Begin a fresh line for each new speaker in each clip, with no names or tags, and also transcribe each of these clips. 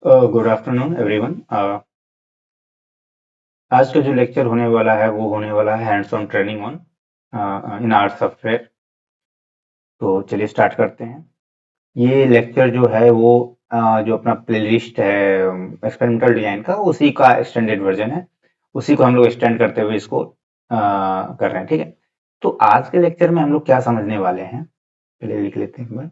Good afternoon everyone. आज का जो लेक्चर होने वाला है वो होने वाला है hands on training on in art software. तो चलिए स्टार्ट करते हैं। ये लेक्चर जो है वो जो अपना प्लेलिस्ट है एक्सपेरिमेंटल डिजाइन का, उसी का एक्सटेंडेड वर्जन है। उसी को हम लोग एक्सटेंड करते हुए इसको कर रहे हैं, ठीक है। तो आज के लेक्चर में हम लोग क्या समझने वाले हैं, पहले लिख लेते हैं एक बार।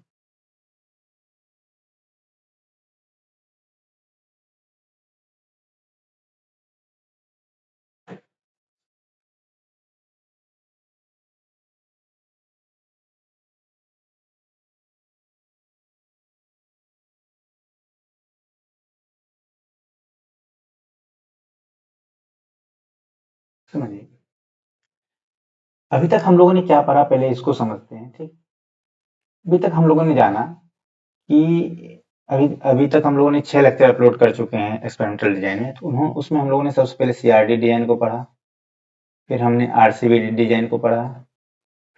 समझिए, अभी तक हम लोगों ने क्या पढ़ा, पहले इसको समझते हैं, ठीक। अभी तक हम लोगों ने जाना कि अभी अभी तक हम लोगों ने 6 लेक्चर अपलोड कर चुके हैं एक्सपेरिमेंटल डिजाइन में। तो उसमें हम लोगों ने सबसे पहले सीआरडी डिजाइन को पढ़ा, फिर हमने आरसीबी डिजाइन को पढ़ा,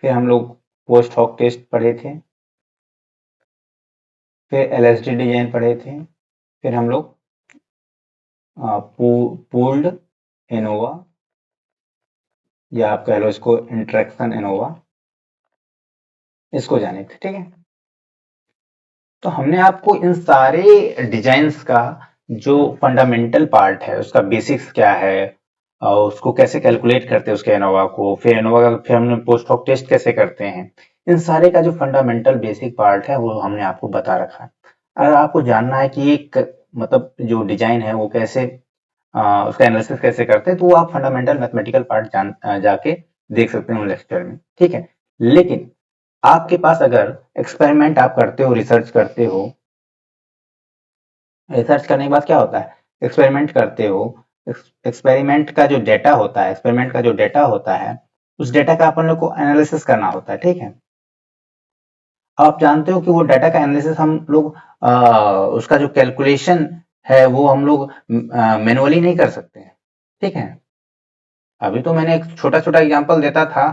फिर हम लोग पोस्ट हॉक टेस्ट पढ़े थे, फिर एलएसडी डिजाइन पढ़े थे, फिर हम लोग पूल्ड एनोवा, या आप कह लो इसको इंटरेक्शन एनोवा, इसको जाने थे, ठीक है। तो हमने आपको इन सारे डिजाइन्स का जो फंडामेंटल पार्ट है, उसका बेसिक्स क्या है, और उसको कैसे कैलकुलेट करते हैं उसके एनोवा को, फिर एनोवा का फिर हमने पोस्ट हॉक टेस्ट कैसे करते हैं, इन सारे का जो फंडामेंटल बेसिक पार्ट है वो हमने आपको बता रखा है। अगर आपको जानना है कि एक मतलब जो डिजाइन है वो कैसे उसका एनालिसिस कैसे करते हैं, तो वो आप फंडामेंटल मैथमेटिकल पार्ट जाके देख सकते हैं लेक्चर में, ठीक है। लेकिन आपके पास अगर एक्सपेरिमेंट आप करते हो, रिसर्च करते हो, रिसर्च करने के बाद क्या होता है, एक्सपेरिमेंट करते हो, एक्सपेरिमेंट का जो डेटा होता है, एक्सपेरिमेंट का जो डेटा होता है, उस डेटा का अपन लोग को एनालिसिस करना होता है, ठीक है। आप जानते हो कि वो डेटा का एनालिसिस हम लोग उसका जो कैलकुलेशन है वो हम लोग मैनुअली नहीं कर सकते हैं, ठीक है। अभी तो मैंने एक छोटा छोटा एग्जांपल देता था,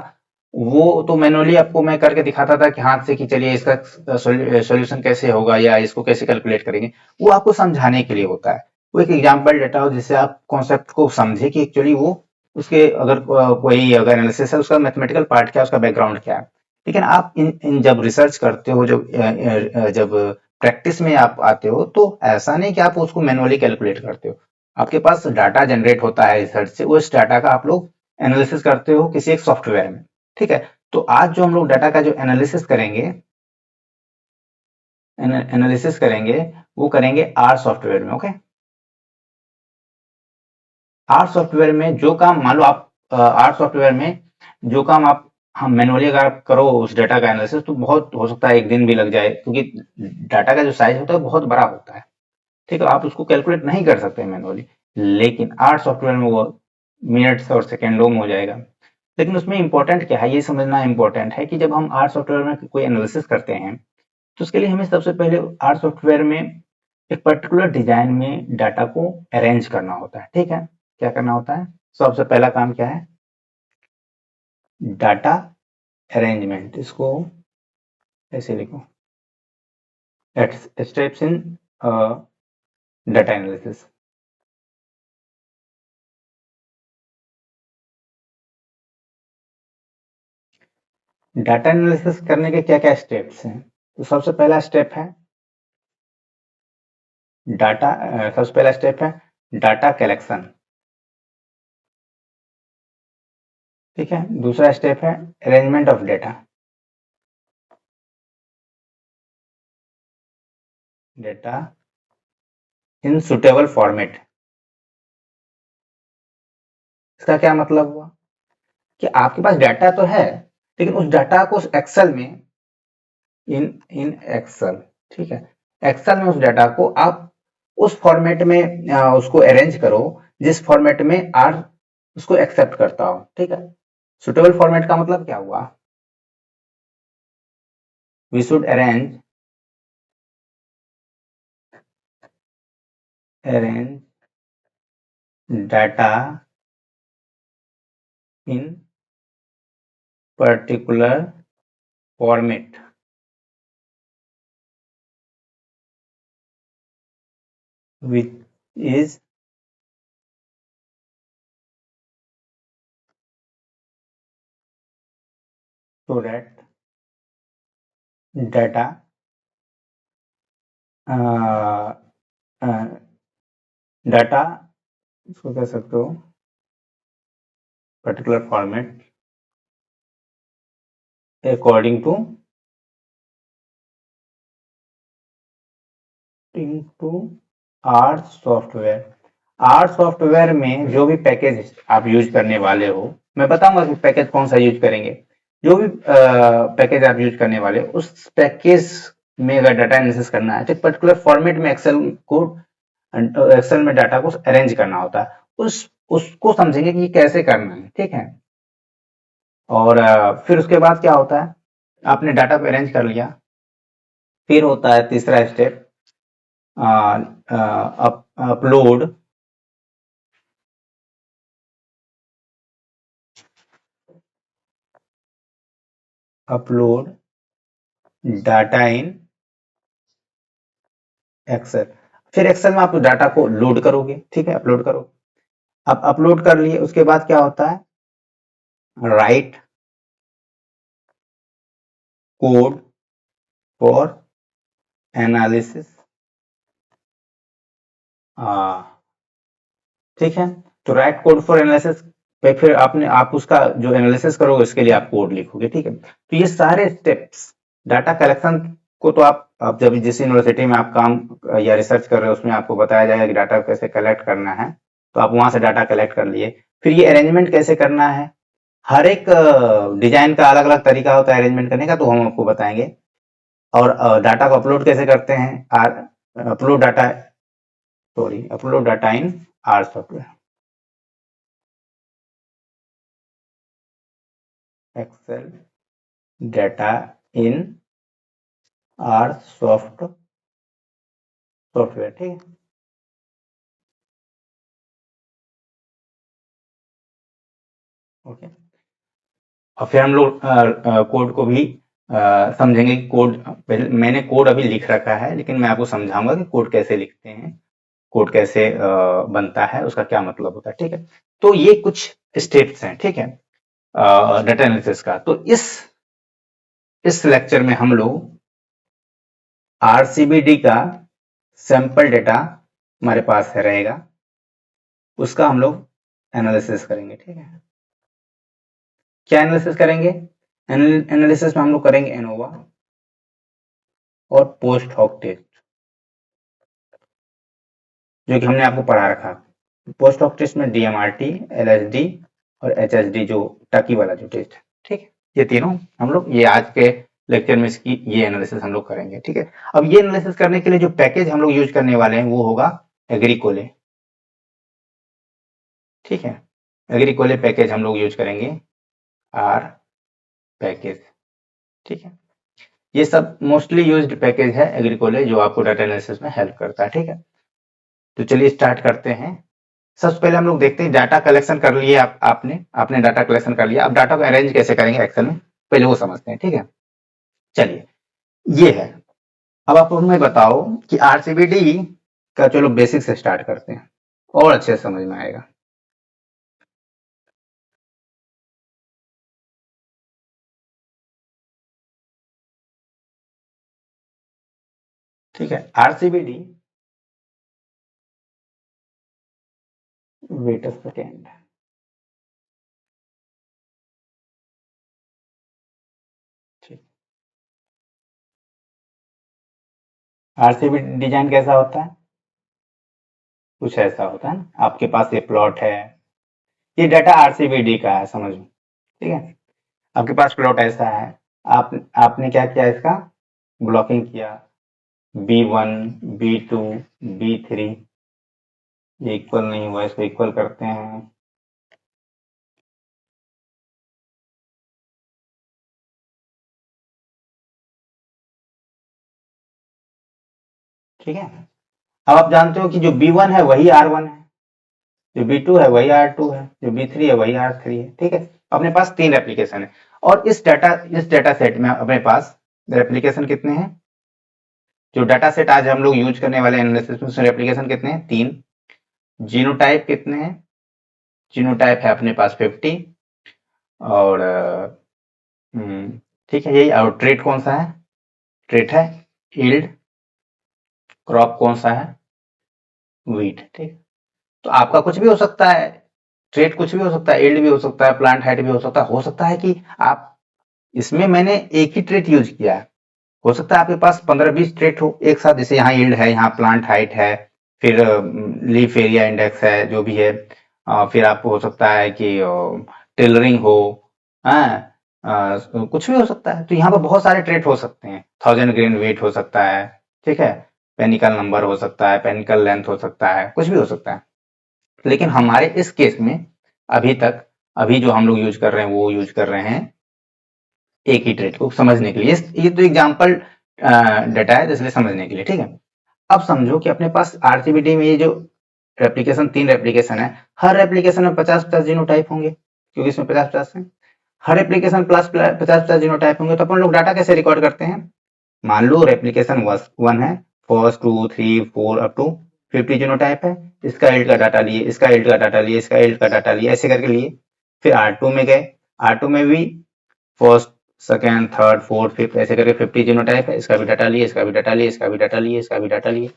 वो तो मैनुअली आपको मैं करके दिखाता था कि हाथ से कि चलिए इसका सॉल्यूशन कैसे होगा या इसको कैसे कैलकुलेट करेंगे। वो आपको समझाने के लिए होता है, वो एक एग्जांपल डेटा हो जिससे आप कॉन्सेप्ट को समझे कि एक्चुअली वो उसके अगर कोई अगर एनालिसिस है उसका मैथमेटिकल पार्ट क्या है, उसका बैकग्राउंड क्या है। लेकिन आप इन जब रिसर्च करते हो, जब प्रैक्टिस में आप आते हो, तो ऐसा नहीं कि आप उसको मैनुअली कैलकुलेट करते हो। आपके पास डाटा जनरेट होता है रिसर्च से, उस डाटा का आप लोग एनालिसिस करते हो किसी एक सॉफ्टवेयर में, ठीक है। तो आज जो हम लोग डाटा का जो एनालिसिस करेंगे वो करेंगे आर सॉफ्टवेयर में, ओके। आर सॉफ्टवेयर में जो काम मान लो आप आर सॉफ्टवेयर में जो काम आप हम मैनुअली अगर आप करो उस डाटा का एनालिसिस, तो बहुत हो सकता है एक दिन भी लग जाए, क्योंकि डाटा का जो साइज होता है वो बहुत बड़ा होता है, ठीक है। आप उसको कैलकुलेट नहीं कर सकते मैनुअली। लेकिन आर सॉफ्टवेयर में वो मिनट्स और सेकेंडों में हो जाएगा। लेकिन उसमें इंपॉर्टेंट क्या है ये समझना इंपॉर्टेंट है कि जब हम आर सॉफ्टवेयर में कोई एनालिसिस करते हैं, तो उसके लिए हमें सबसे पहले आर सॉफ्टवेयर में एक पर्टिकुलर डिजाइन में डाटा को अरेंज करना होता है, ठीक है। क्या करना होता है, सबसे पहला काम क्या है, डाटा अरेंजमेंट। इसको ऐसे लिखो, steps in data analysis. Data analysis करने के क्या क्या स्टेप्स हैं, तो सबसे पहला स्टेप है डाटा सबसे पहला स्टेप है डाटा कलेक्शन, ठीक है। दूसरा स्टेप है arrangement of data, data in suitable format. इसका क्या मतलब हुआ कि आपके पास डाटा तो है, लेकिन उस डाटा को एक्सेल में, इन इन एक्सेल, ठीक है, एक्सेल में उस डाटा को आप उस फॉर्मेट में उसको अरेंज करो जिस फॉर्मेट में आर उसको एक्सेप्ट करता हो, ठीक है। सुटेबल फॉर्मेट का मतलब क्या हुआ, we should arrange data in particular format. which is so that data data इसको कह सकते हो particular format according to R software. R software में जो भी पैकेज आप यूज करने वाले हो, मैं बताऊंगा कि पैकेज कौन सा यूज करेंगे। जो भी पैकेज आप यूज करने वाले हो उस पैकेज में अगर डाटा एनालिसिस करना है तो पर्टिकुलर फॉर्मेट में एक्सेल में डाटा को अरेंज करना होता है। उसको समझेंगे कि ये कैसे करना है, ठीक है। और फिर उसके बाद क्या होता है, आपने डाटा को अरेंज कर लिया, फिर होता है तीसरा step upload upload data in Excel. फिर एक्सेल में आप डाटा को लोड करोगे, ठीक है, अपलोड करोगे। आप अपलोड कर लिए, उसके बाद क्या होता है, राइट कोड फॉर एनालिसिस, ठीक है। तो राइट कोड फॉर एनालिसिस पे फिर आप उसका जो एनालिसिस करोगे उसके लिए आप कोड लिखोगे, ठीक है। तो ये सारे स्टेप्स डाटा कलेक्शन को तो आप जब जिस यूनिवर्सिटी में आप काम या रिसर्च कर रहे हो उसमें आपको बताया जाएगा कि डाटा कैसे कलेक्ट करना है, तो आप वहां से डाटा कलेक्ट कर लिए। फिर ये अरेंजमेंट कैसे करना है, हर एक डिजाइन का अलग अलग तरीका होता है अरेंजमेंट करने का, तो हम आपको बताएंगे। और डाटा को अपलोड कैसे करते हैं, upload data upload data in R software, Excel data in R software, ठीक है। ओके, और फिर हम लोग कोड को भी समझेंगे कि कोड, मैंने कोड अभी लिख रखा है लेकिन मैं आपको समझाऊंगा कि कोड कैसे लिखते हैं, कोड कैसे बनता है, उसका क्या मतलब होता है, ठीक है। तो ये कुछ स्टेप्स हैं, ठीक है, डाटा एनालिसिस का। तो इस लेक्चर में हम लोग आरसीबीडी का सैंपल डेटा हमारे पास है रहेगा, उसका हम लोग एनालिसिस करेंगे, ठीक है। क्या एनालिसिस करेंगे, एनालिसिस में हम लोग करेंगे एनोवा और पोस्ट हॉक टेस्ट, जो कि हमने आपको पढ़ा रखा। पोस्ट हॉक टेस्ट में डीएमआरटी, एलएसडी और एचएसडी, जो टकी वाला जो टेस्ट है, ठीक है। ये तीनों हम लोग ये आज के लेक्चर में इसकी ये एनालिसिस हम लोग करेंगे, ठीक है। अब ये एनालिसिस करने के लिए जो पैकेज हम लोग यूज करने वाले हैं वो होगा एग्रीकोले, ठीक है। एग्रीकोले पैकेज हम लोग यूज करेंगे, आर पैकेज, ठीक है। ये सब मोस्टली यूज्ड पैकेज है एग्रीकोले, जो आपको डाटा एनालिसिस में हेल्प करता है, ठीक है। तो चलिए स्टार्ट करते हैं। सबसे पहले हम लोग देखते हैं, डाटा कलेक्शन कर लिए आपने डाटा कलेक्शन कर लिया, अब डाटा को अरेंज कैसे करेंगे एक्सेल में, पहले वो समझते हैं, ठीक है। चलिए, ये है। अब आप हमें बताओ कि आरसीबीडी का, चलो बेसिक से स्टार्ट करते हैं और अच्छे से समझ में आएगा। ठीक है, आरसीबीडी, वेट अ सेकेंड, ठीक। आरसीबीडी डिजाइन कैसा होता है, कुछ ऐसा होता है ना। आपके पास ये प्लॉट है, ये डाटा आरसीबीडी का है, समझ लो, ठीक है। आपके पास प्लॉट ऐसा है, आप आपने क्या किया, इसका ब्लॉकिंग किया, B1, B2, B3, ये इक्वल नहीं हुआ, इसको इक्वल करते हैं, ठीक है। अब आप जानते हो कि जो B1 है वही R1 है, जो B2 है वही R2 है, जो B3 है वही R3 है, ठीक है। अपने पास 3 एप्लीकेशन है, और इस डाटा सेट में अपने पास एप्लीकेशन कितने हैं, जो डाटा सेट आज हम लोग यूज करने वाले एनालिसिस में, उसमें रेप्लिकेशन कितने हैं? 3। जीनोटाइप कितने हैं? जीनोटाइप है अपने पास 50। और ठीक है, यही। और ट्रेट कौन सा है? ट्रेट है यील्ड। क्रॉप कौन सा है? व्हीट। ठीक। तो आपका कुछ भी हो सकता है, ट्रेट कुछ भी हो सकता है, यील्ड भी हो सकता है, प्लांट हाइट भी हो सकता है कि आप, इसमें मैंने एक ही ट्रेट यूज किया है, हो सकता है आपके पास 15-20 ट्रेट हो एक साथ, जैसे यहाँ यील्ड है, यहाँ प्लांट हाइट है, फिर लीफ एरिया इंडेक्स है, जो भी है। फिर आपको हो सकता है कि टेलरिंग हो, हाँ, कुछ भी हो सकता है। तो यहाँ पर बहुत सारे ट्रेट हो सकते हैं। 1000 ग्रेन वेट हो सकता है, ठीक है, पेनिकल नंबर हो सकता है, पेनिकल लेंथ हो सकता है, कुछ भी हो सकता है। लेकिन हमारे इस केस में अभी तक, अभी जो हम लोग यूज कर रहे हैं वो यूज कर रहे हैं एक ही ट्रेड को समझने के लिए। ये तो एग्जाम्पल डाटा है, इसलिए समझने के लिए, ठीक है। अब समझो कि अपने पास आरसीबीडी में ये जो रेप्लिकेशन, 3 रेप्लिकेशन है, हर रेप्लिकेशन में 50-50 जीनोटाइप होंगे, क्योंकि इसमें 50-50 है। हर रेप्लिकेशन प्लस 50-50 जीनोटाइप होंगे, तो अपन लोग डाटा कैसे रिकॉर्ड करते हैं? मान लो रेप्लिकेशन 1 है, फर्स्ट 2 3 4 अप टू 50 जीनोटाइप है। इसका इल्ड का डाटा लिए, इसका इल्ड का डाटा लिए, इसका इल्ड का डाटा लिए, ऐसे करके लिए। फिर R2 में गए, R2 में भी first, second, third, fourth, fifth, ऐसे करके 50 जीनोटाइप है। इसका भी डाटा लिए, इसका भी डाटा लिए, इसका भी डाटा लिए, इसका भी डाटा लिए।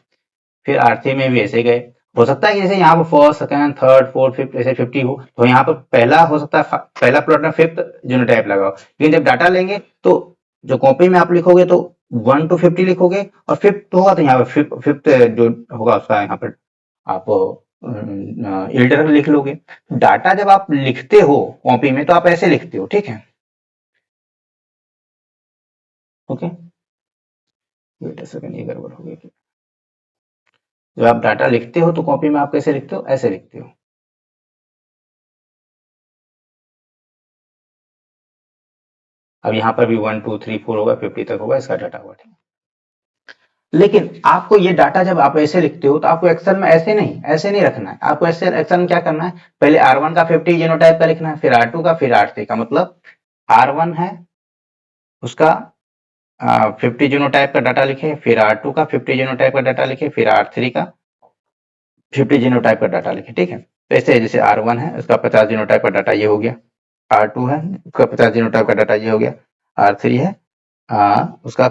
फिर R3 में भी ऐसे गए। हो सकता है कि जैसे यहाँ पर first, second, third, fourth, fifth ऐसे 50 हो, तो यहाँ पर पहला हो सकता है, पहला प्लॉट में फिफ्थ जीनोटाइप लगाओ। लेकिन जब डाटा लेंगे तो जो कॉपी में आप लिखोगे तो 1 to 50 लिखोगे, और फिफ्थ होगा तो यहाँ पे फिफ्थ जो होगा उसका यहाँ पर आप इल्डर लिख लोगे। डाटा जब आप लिखते हो कॉपी में तो आप ऐसे लिखते हो, ठीक है। ओके, वेट अ सेकंड, ये गड़बड़ हो गई। जब आप डाटा लिखते हो तो कॉपी में आप कैसे लिखते हो? ऐसे लिखते हो। अब यहाँ पर भी 1 2 3 4 होगा, 50 तक होगा, इसका डाटा होगा, ठीक है। लेकिन आपको ये डाटा जब आप ऐसे लिखते हो तो आपको एक्सेल में ऐसे नहीं रखना है। आपको एक्सेल में क्या करना है? पहले R1 का 50 जीनोटाइप का लिखना है, फिर R2 का, फिर R3 का। मतलब R1 है उसका 50 जीनोटाइप का डाटा लिखे, फिर R2 का 50 जीनोटाइप का डाटा लिखे, फिर R3 का 50 जीनोटाइप का डाटा लिखे, ठीक है। तो ऐसे जैसे R1 है उसका 50 जीनोटाइप का डाटा ये हो गया, R2 है उसका 50 जीनोटाइप का डाटा ये हो गया, R3 है उसका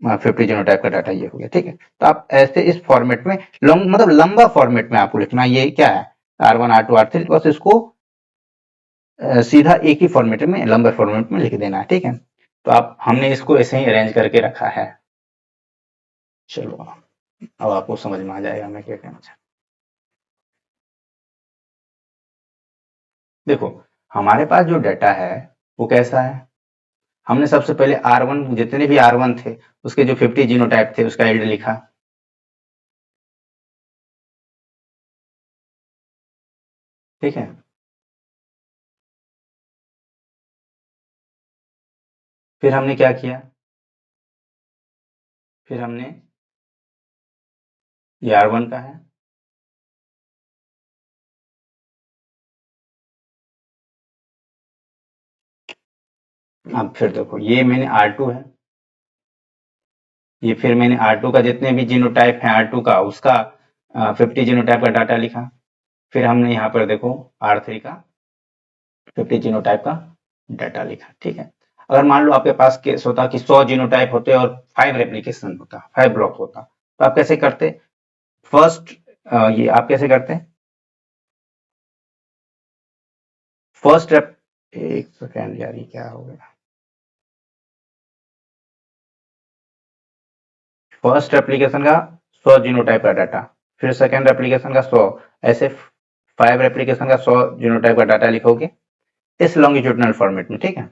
50 जीनोटाइप का डाटा ये हो गया, ठीक है। तो आप ऐसे इस फॉर्मेट में लॉन्ग, मतलब लंबा फॉर्मेट में आपको लिखना है। ये क्या है? R1 R2 R3, बस इसको सीधा एक ही फॉर्मेट में, लंबे फॉर्मेट में लिख देना है, ठीक है। तो आप, हमने इसको ऐसे ही अरेंज करके रखा है। चलो अब आपको समझ में आ जाएगा मैं क्या कहना चाहता हूँ। देखो, हमारे पास जो डाटा है वो कैसा है? हमने सबसे पहले R1, जितने भी R1 थे उसके जो 50 जीनोटाइप थे उसका यील्ड लिखा, ठीक है। फिर हमने क्या किया? फिर हमने, ये R1 का है, अब फिर देखो ये मैंने R2 है, ये फिर मैंने R2 का जितने भी जीनोटाइप है R2 का उसका 50 जीनोटाइप का डाटा लिखा। फिर हमने यहाँ पर देखो R3 का 50 जीनोटाइप का डाटा लिखा, ठीक है। अगर मान लो आपके पास केस होता कि 100 जीनोटाइप होते और 5 रेप्लिकेशन होता, 5 ब्लॉक होता, तो आप कैसे करते? फर्स्ट, ये आप कैसे करते हैं? फर्स्ट रेप, एक सेकेंड यार, ये क्या हो गया? फर्स्ट एप्लीकेशन का 100 जीनोटाइप का डाटा, फिर सेकेंड एप्लीकेशन का 100, ऐसे 5 एप्लीकेशन का 100 जीनोटाइप का डाटा लिखोगे इस लॉन्गिट्यूडनल फॉर्मेट में, ठीक है।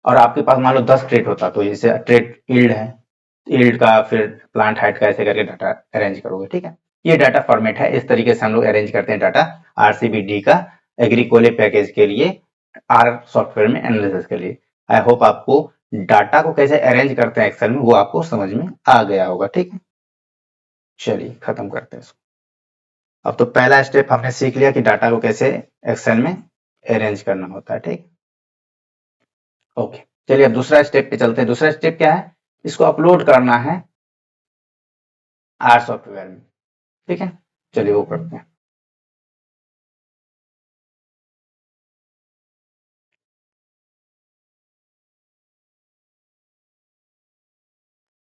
और आपके पास मान लो 10 ट्रेट होता, तो जैसे ट्रेट यील्ड है, यील्ड का, फिर प्लांट हाइट का, ऐसे करके डाटा अरेंज करोगे, ठीक है। ये डाटा फॉर्मेट है, इस तरीके से हम लोग अरेंज करते हैं डाटा आरसीबीडी का, एग्रीकोले पैकेज के लिए, आर सॉफ्टवेयर में एनालिसिस के लिए। आई होप आपको डाटा को कैसे अरेंज करते हैं एक्सेल में वो आपको समझ में आ गया होगा, ठीक है। चलिए खत्म करते हैं इसको। अब तो पहला स्टेप हमने सीख लिया कि डाटा को कैसे एक्सेल में अरेंज करना होता है, ठीक। ओके, चलिए अब दूसरा स्टेप पे चलते हैं। दूसरा स्टेप क्या है इसको अपलोड करना है आर सॉफ्टवेयर में, ठीक है। चलिए वो करते हैं।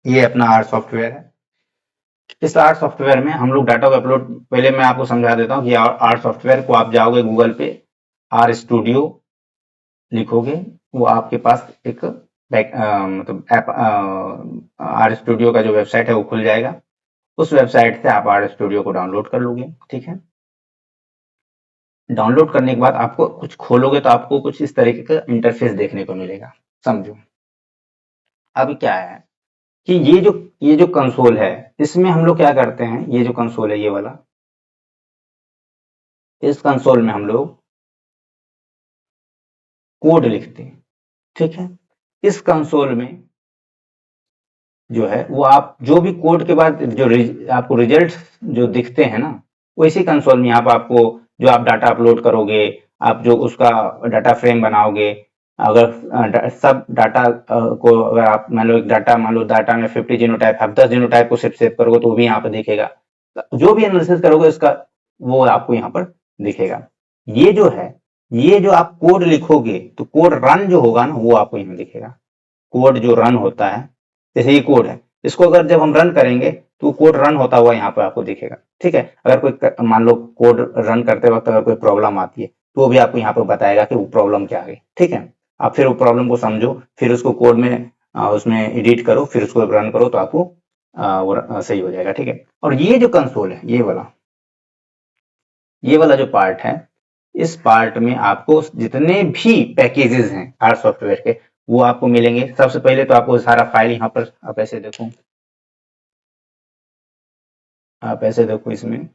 ये अपना आर सॉफ्टवेयर है। इस आर सॉफ्टवेयर में हम लोग डाटा को अपलोड, पहले मैं आपको समझा देता हूँ कि आर सॉफ्टवेयर को आप जाओगे गूगल पे, आर स्टूडियो लिखोगे, वो आपके पास एक मतलब ऐप आर स्टूडियो का जो वेबसाइट है वो खुल जाएगा। उस वेबसाइट से आप आर स्टूडियो को डाउनलोड कर लोगे, ठीक है। डाउनलोड करने के बाद आपको कुछ खोलोगे तो आपको कुछ इस तरीके का इंटरफेस देखने को मिलेगा, समझो। अब क्या है कि ये जो कंसोल है, इसमें हम लोग क्या करते हैं, ये जो कंसोल है ये वाला, इस कंसोल में हम लोग कोड लिखते हैं, ठीक है। इस कंसोल में जो है वो आप जो भी कोड के बाद जो आपको रिजल्ट जो दिखते हैं ना, वो इसी कंसोल में आप आपको जो आप डाटा अपलोड करोगे, आप जो उसका डाटा फ्रेम बनाओगे, अगर सब डाटा को अगर आप मान लो डाटा में 50 जीनोटाइप, आप 10 जीनोटाइप को सेव करोगे तो वो भी यहाँ पर दिखेगा। जो भी एनालिसिस करोगे उसका वो आपको यहाँ पर दिखेगा। ये जो है, ये जो आप कोड लिखोगे तो कोड रन जो होगा ना वो आपको यहाँ दिखेगा। कोड जो रन होता है, जैसे ये कोड है, इसको अगर जब हम रन करेंगे तो कोड रन होता हुआ यहाँ पर आपको दिखेगा, ठीक है। अगर कोई मान लो कोड रन करते वक्त अगर कोई प्रॉब्लम आती है तो वो भी आपको यहाँ पर बताएगा कि वो प्रॉब्लम क्या है, ठीक है। आप फिर वो प्रॉब्लम को समझो, फिर उसको कोड में उसमें एडिट करो, फिर उसको रन करो तो आपको सही हो जाएगा, ठीक है। और ये जो कंसोल है, ये वाला जो पार्ट है, इस पार्ट में आपको जितने भी पैकेजेस हैं आर सॉफ्टवेयर के वो आपको मिलेंगे। सबसे पहले तो आपको सारा फाइल यहाँ पर आप ऐसे देखो इसमें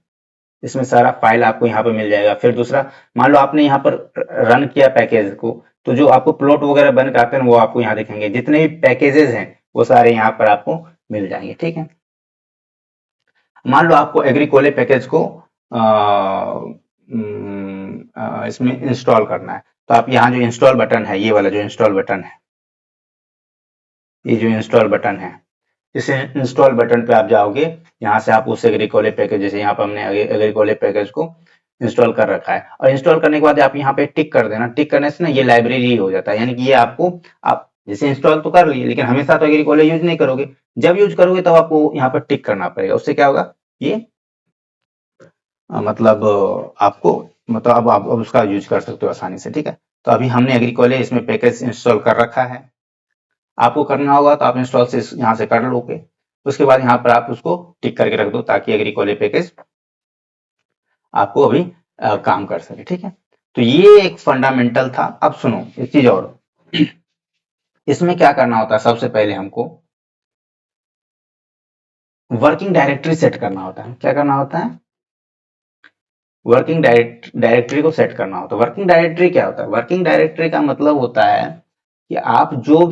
इसमें सारा फाइल आपको यहाँ पर मिल जाएगा। फिर दूसरा, मान लो आपने यहाँ पर रन किया पैकेज को, तो जो आपको प्लॉट वगैरह बन के आते हैं वो आपको यहाँ दिखेंगे। जितने भी पैकेजेस हैं वो सारे यहाँ पर आपको मिल जाएंगे, ठीक है। मान लो आपको एग्रीकोले पैकेज को इसमें इंस्टॉल करना है, तो आप यहाँ जो इंस्टॉल बटन है, ये वाला जो इंस्टॉल बटन है, ये जो इंस्टॉल बटन है, इस इंस्टॉल बटन पे आप जाओगे। यहाँ से आप उस एग्रीकोले पैकेज, जैसे यहाँ पर हमने एग्रीकोले पैकेज को इंस्टॉल कर रखा है, और इंस्टॉल करने के बाद आप यहाँ पे टिक कर देना। टिक करने से ना ये लाइब्रेरी हो जाता है, यानी कि ये आपको, आप जैसे इंस्टॉल तो कर लिए लेकिन हमेशा तो एग्रीकोले यूज नहीं करोगे। जब यूज करोगे तब आपको यहाँ पर टिक करना पड़ेगा। उससे क्या होगा, ये मतलब आपको, मतलब अब आप अब उसका यूज कर सकते हो आसानी से, ठीक है। तो अभी हमने एग्रीकोले इसमें पैकेज इंस्टॉल कर रखा है। आपको करना होगा तो आप इंस्टॉल से यहाँ से कर लोगे। उसके बाद यहाँ पर आप उसको टिक करके रख दो ताकि एग्रीकोले पैकेज आपको अभी काम कर सके, ठीक है। तो ये एक फंडामेंटल था। अब सुनो एक चीज और, इसमें क्या करना होता है, सबसे पहले हमको वर्किंग डायरेक्टरी सेट करना होता है। क्या करना होता है, वर्किंग डायरेक्टरी को सेट करना होता है। वर्किंग डायरेक्टरी क्या होता है, वर्किंग डायरेक्टरी का मतलब होता है कि आप जो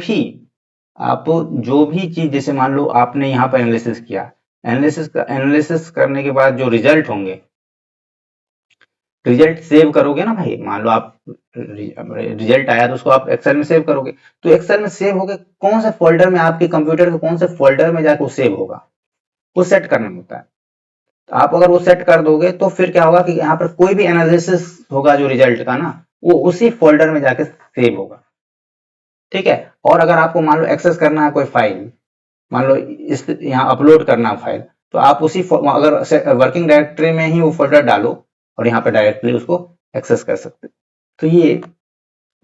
भी चीज, जैसे मान लो आपने यहाँ पर एनालिसिस किया, एनालिसिस करने के बाद जो रिजल्ट होंगे, रिजल्ट सेव करोगे ना भाई। मान लो आप रिजल्ट आया तो उसको आप एक्सेल में सेव करोगे, तो एक्सेल में सेव होके कौन से फोल्डर में, आपके कंप्यूटर के कौन से फोल्डर में जाकर वो सेव होगा, वो सेट करना होता है। तो आप अगर वो सेट कर दोगे तो फिर क्या होगा कि यहाँ पर कोई भी एनालिसिस होगा जो रिजल्ट का ना, वो उसी फोल्डर में जाके सेव होगा, ठीक है। और अगर आपको मान लो एक्सेस करना है कोई फाइल, मान लो इस यहाँ अपलोड करना फाइल, तो आप अगर वर्किंग डायरेक्टरी में ही वो फोल्डर डालो और यहाँ पे डायरेक्टली उसको एक्सेस कर सकते हो। तो ये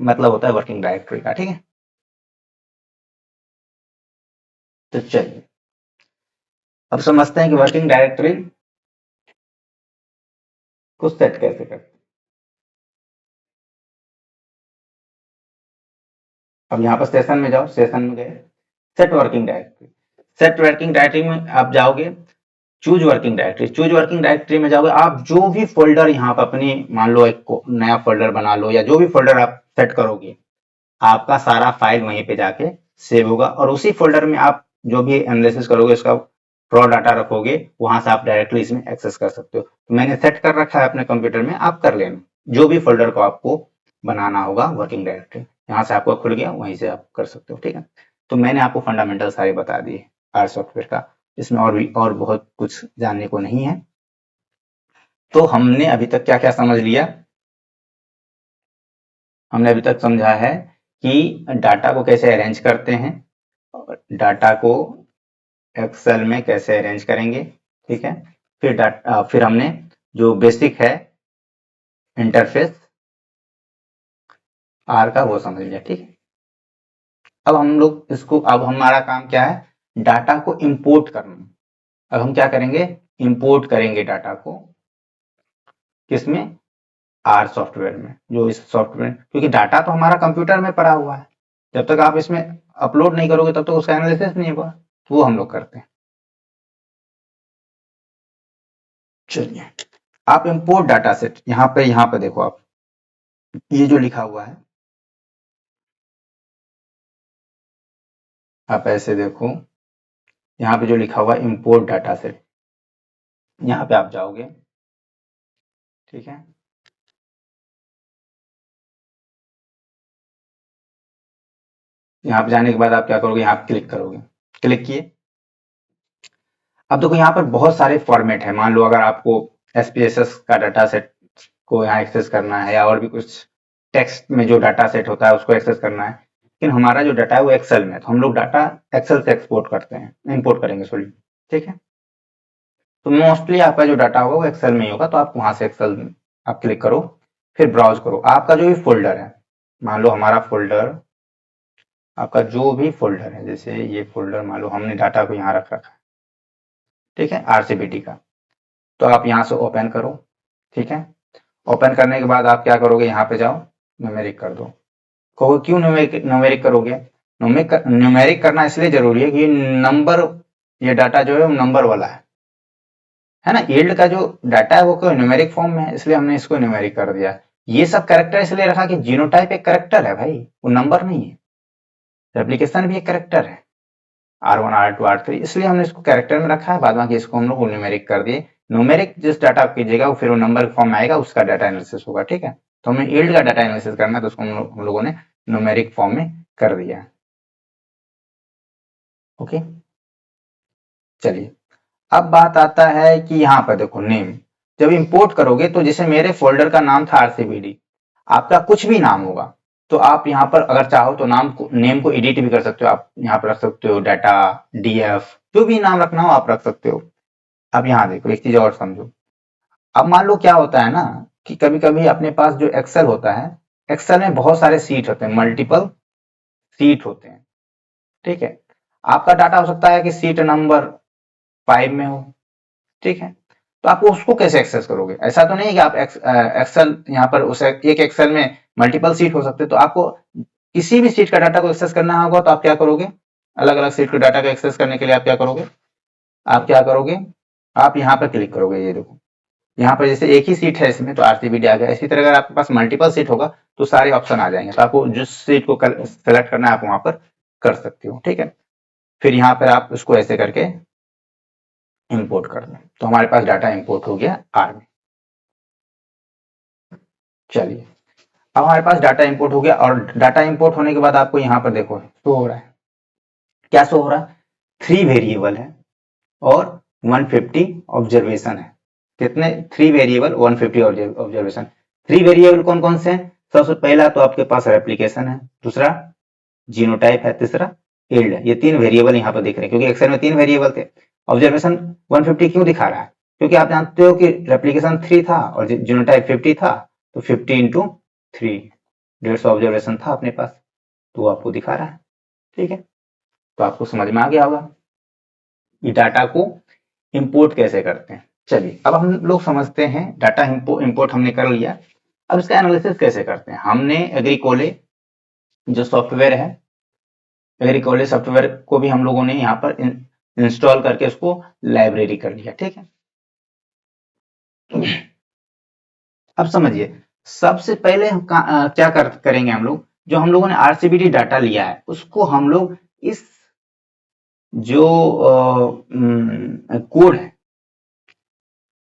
मतलब होता है वर्किंग डायरेक्टरी का, ठीक है। तो चलिए अब समझते हैं कि वर्किंग डायरेक्टरी को सेट कैसे करते हैं। अब यहाँ पर सेशन में जाओ, सेशन में गए, set working directory, set working directory में आप जाओगे, choose working directory, choose working directory में जाओगे। आप जो भी फोल्डर यहाँ पर अपनी, मान लो एक नया फोल्डर बना लो, या जो भी फोल्डर आप सेट करोगे, आपका सारा फाइल वहीं पे जाके सेव होगा, और उसी फोल्डर में आप जो भी एनालिसिस करोगे उसका रॉ डाटा रखोगे, वहां से आप डायरेक्टली इसमें एक्सेस कर सकते हो। तो मैंने सेट कर रखा है अपने कंप्यूटर में, आप कर लेना। जो भी फोल्डर को आपको बनाना होगा वर्किंग डायरेक्टरी, यहाँ से आपको खुल गया, वहीं से आप कर सकते हो, ठीक है। तो मैंने आपको फंडामेंटल सारे बता दिए आर सॉफ्टवेयर का, इसमें और बहुत कुछ जानने को नहीं है। तो हमने अभी तक क्या क्या समझ लिया? हमने अभी तक समझा है कि डाटा को कैसे अरेंज करते हैं, और डाटा को एक्सेल में कैसे अरेंज करेंगे, ठीक है। फिर हमने जो बेसिक है इंटरफेस आर का वो समझ लिया, ठीक है। अब हमारा काम क्या है? डाटा को इंपोर्ट करना। अब हम क्या करेंगे? इंपोर्ट करेंगे डाटा को, किसमें? आर सॉफ्टवेयर में। जो इस सॉफ्टवेयर, क्योंकि डाटा तो हमारा कंप्यूटर में पड़ा हुआ है, जब तक आप इसमें अपलोड नहीं करोगे तब तक उसका एनालिसिस नहीं होगा, तो वो हम लोग करते हैं। चलिए, आप इंपोर्ट डाटा सेट, यहाँ पे देखो आप, ये जो लिखा हुआ है, आप ऐसे देखो, यहाँ पे जो लिखा हुआ है इंपोर्ट डाटा सेट, यहाँ पे आप जाओगे, ठीक है। यहाँ पे जाने के बाद आप क्या करोगे? यहाँ पे क्लिक करोगे, क्लिक किए। अब देखो यहाँ पर बहुत सारे फॉर्मेट है। मान लो अगर आपको एसपीएसएस का डाटा सेट को यहाँ एक्सेस करना है, या और भी कुछ टेक्स्ट में जो डाटा सेट होता है उसको एक्सेस करना है, लेकिन हमारा जो डाटा है वो एक्सेल में है, तो हम लोग डाटा एक्सेल से एक्सपोर्ट करते हैं, इंपोर्ट करेंगे, सॉरी, ठीक है। तो मोस्टली आपका जो डाटा होगा वो एक्सेल में ही होगा, तो आप वहां से एक्सेल में आप क्लिक करो, फिर ब्राउज करो। आपका जो भी फोल्डर है, मान लो हमारा फोल्डर, आपका जो भी फोल्डर है, जैसे ये फोल्डर मान लो हमने डाटा को यहाँ रख रखा है, ठीक है, आरसीबीटी का, तो आप यहाँ से ओपन करो, ठीक है। ओपन करने के बाद आप क्या करोगे? यहाँ पे जाओ, न्यूमेरिक कर दो। कहोगे क्यों न्यूमेरिक न्यूमेरिक करोगे? न्यूमेरिक करना इसलिए जरूरी है कि नंबर, ये डाटा जो है वो नंबर वाला है ना। यील्ड का जो डाटा है वो कोई न्यूमेरिक फॉर्म में है, इसलिए हमने इसको न्यूमेरिक कर दिया। ये सब कैरेक्टर इसलिए रखा कि जीनोटाइप एक कैरेक्टर है भाई, वो नंबर नहीं है। रेप्लिकेशन भी एक कैरेक्टर है, R1 R2 R3, इसलिए हमने इसको कैरेक्टर में रखा है। बाद में इसको हम लोग न्यूमेरिक कर दिए। न्यूमेरिक जिस डाटा आप कीजिएगा वो फिर वो नंबर फॉर्म में आएगा, उसका डाटा एनालिसिस होगा, ठीक है। तो हमें यील्ड का डाटा एनालिसिस करना है, तो उसको हम लोगों ने न्यूमेरिक फॉर्म में कर दिया। ओके, चलिए, अब बात आता है कि यहाँ पर देखो नेम, जब इंपोर्ट करोगे तो जैसे मेरे फोल्डर का नाम था आरसीबीडी, आपका कुछ भी नाम होगा, तो आप यहाँ पर अगर चाहो तो नेम को एडिट भी कर सकते हो। आप यहाँ पर रख सकते हो डाटा, डीएफ, जो भी नाम रखना हो आप रख सकते हो। अब यहाँ देखो एक चीज और समझो। अब मान लो क्या होता है ना, कि कभी कभी अपने पास जो एक्सेल होता है, एक्सेल में बहुत सारे सीट होते हैं, मल्टीपल सीट होते हैं, ठीक है। आपका डाटा हो सकता है कि सीट नंबर 5 में हो, ठीक है। तो आप उसको कैसे एक्सेस करोगे? ऐसा तो नहीं कि आप एक्सेल यहाँ पर उस एक एक्सेल में मल्टीपल सीट हो सकते, तो आपको किसी भी सीट का डाटा को एक्सेस करना होगा, तो आप क्या करोगे? अलग अलग सीट के डाटा को एक्सेस करने के लिए आप क्या करोगे? आप यहाँ पर क्लिक करोगे। ये देखो, यहाँ पर जैसे एक ही सीट है इसमें, तो आरसीबीडी आ गया। इसी तरह अगर आपके पास मल्टीपल सीट होगा तो सारे ऑप्शन आ जाएंगे, तो आपको जिस सीट को सेलेक्ट करना है आप वहां पर कर सकते हो, ठीक है। फिर यहाँ पर आप उसको ऐसे करके इंपोर्ट कर दें, तो हमारे पास डाटा इंपोर्ट हो गया आर में। चलिए, अब हमारे पास डाटा इंपोर्ट हो गया, और डाटा इंपोर्ट होने के बाद आपको यहाँ पर देखो शो हो रहा है, क्या शो हो रहा है? 3 वेरिएबल है और 150 ऑब्जर्वेशन है। कितने? 3 वेरिएबल, 150 ऑब्जर्वेशन। 3 वेरिएबल कौन कौन से हैं? सबसे पहला तो आपके पास रेप्लिकेशन है, दूसरा जीनोटाइप है, तीसरा यील्ड है। ये 3 वेरिएबल यहाँ पर दिख रहे हैं, क्योंकि एक्सेल में 3 वेरिएबल थे। ऑब्जर्वेशन 150 क्यों दिखा रहा है? क्योंकि आप जानते हो कि रेप्लिकेशन 3 था और जीनोटाइप 50 था, तो 50 इंटू 3, 150 ऑब्जर्वेशन था अपने पास, तो वो आपको दिखा रहा है, ठीक है। तो आपको समझ में आ गया होगा ये डाटा को इंपोर्ट कैसे करते हैं। चलिए, अब हम लोग समझते हैं, डाटा इंपोर्ट हमने कर लिया, अब इसका एनालिसिस कैसे करते हैं। हमने एग्रीकोले जो सॉफ्टवेयर है, एग्रीकोले सॉफ्टवेयर को भी हम लोगों ने यहाँ पर इंस्टॉल करके उसको लाइब्रेरी कर लिया, ठीक है। अब समझिए, सबसे पहले हम क्या करेंगे हम लोग, जो हम लोगों ने आरसीबीडी डाटा लिया है उसको हम लोग इस जो कोड है,